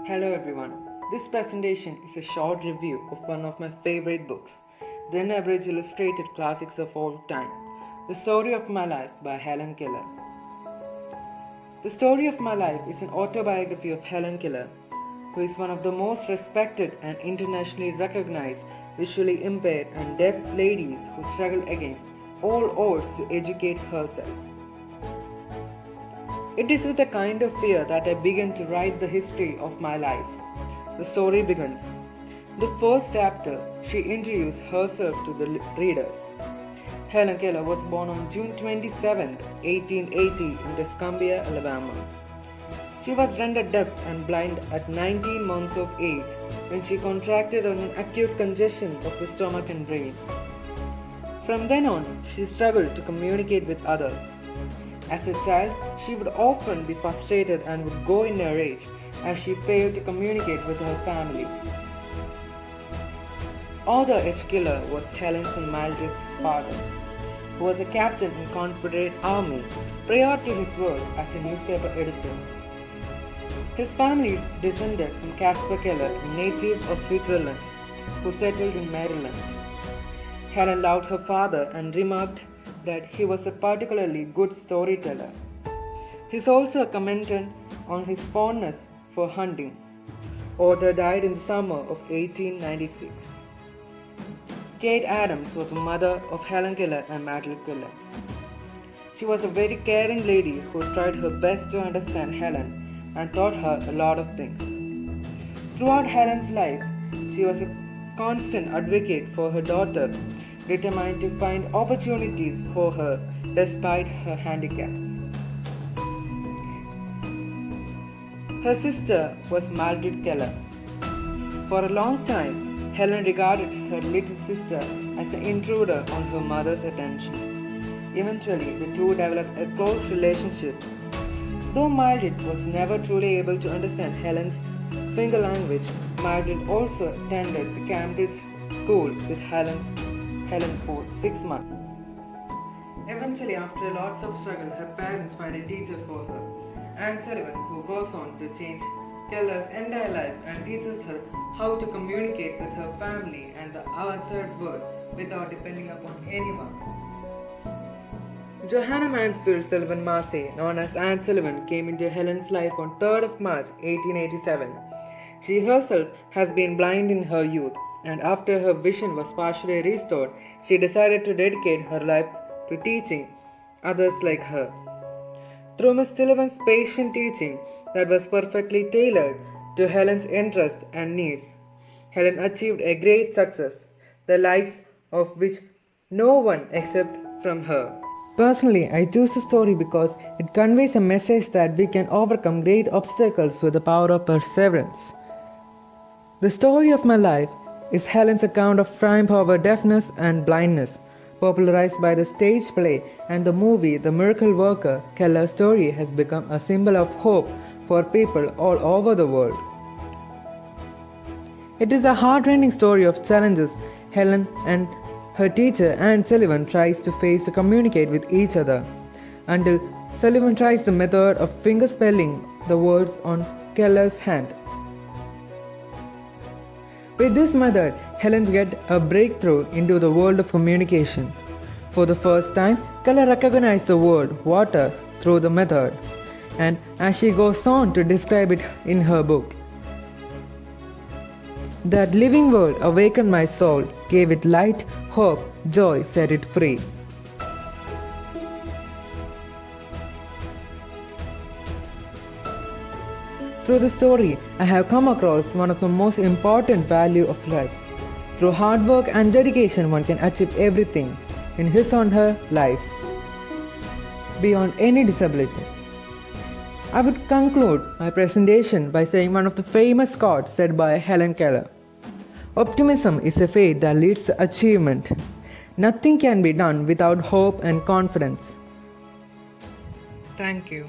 Hello everyone. This presentation is a short review of one of my favorite books, the unabridged illustrated classics of all time, The Story of My Life by Helen Keller. The Story of My Life is an autobiography of Helen Keller, who is one of the most respected and internationally recognized visually impaired and deaf ladies who struggle against all odds to educate herself. It is with a kind of fear that I begin to write the history of my life. The story begins. The first chapter, she introduced herself to the readers. Helen Keller was born on June 27, 1880 in Tuscumbia, Alabama. She was rendered deaf and blind at 19 months of age when she contracted an acute congestion of the stomach and brain. From then on, she struggled to communicate with others. As a child, she would often be frustrated and would go in a rage as she failed to communicate with her family. Arthur H. Keller was Helen's and Mildred's father, who was a captain in the Confederate Army prior to his work as a newspaper editor. His family descended from Caspar Keller, a native of Switzerland, who settled in Maryland. Helen loved her father and remarked that he was a particularly good storyteller. He is also a commented on his fondness for hunting. Arthur died in the summer of 1896. Kate Adams was the mother of Helen Keller and Madeline Keller. She was a very caring lady who tried her best to understand Helen and taught her a lot of things. Throughout Helen's life, she was a constant advocate for her daughter, determined to find opportunities for her despite her handicaps. Her sister was Mildred Keller. For a long time, Helen regarded her little sister as an intruder on her mother's attention. Eventually, the two developed a close relationship. Though Mildred was never truly able to understand Helen's finger language, Mildred also attended the Cambridge school with Helen for 6 months. Eventually, after lots of struggle, her parents find a teacher for her, Anne Sullivan, who goes on to change Keller's entire life and teaches her how to communicate with her family and the outside world without depending upon anyone. Johanna Mansfield Sullivan Massey, known as Anne Sullivan, came into Helen's life on 3rd of March 1887. She herself has been blind in her youth, and after her vision was partially restored, she decided to dedicate her life to teaching others like her. Through Miss Sullivan's patient teaching that was perfectly tailored to Helen's interests and needs, Helen achieved a great success, the likes of which no one except from her. Personally, I choose the story because it conveys a message that we can overcome great obstacles with the power of perseverance. The story of my life is Helen's account of triumph over deafness and blindness. Popularized by the stage play and the movie The Miracle Worker, Keller's story has become a symbol of hope for people all over the world. It is a heart-rending story of challenges Helen and her teacher Anne Sullivan tries to face to communicate with each other, until Sullivan tries the method of fingerspelling the words on Keller's hand. With this method, Helen gets a breakthrough into the world of communication. For the first time, Keller recognized the word water through the method, and as she goes on to describe it in her book, that living word awakened my soul, gave it light, hope, joy, set it free. Through the story, I have come across one of the most important values of life. Through hard work and dedication, one can achieve everything in his or her life, beyond any disability. I would conclude my presentation by saying one of the famous quotes said by Helen Keller. Optimism is a faith that leads to achievement. Nothing can be done without hope and confidence. Thank you.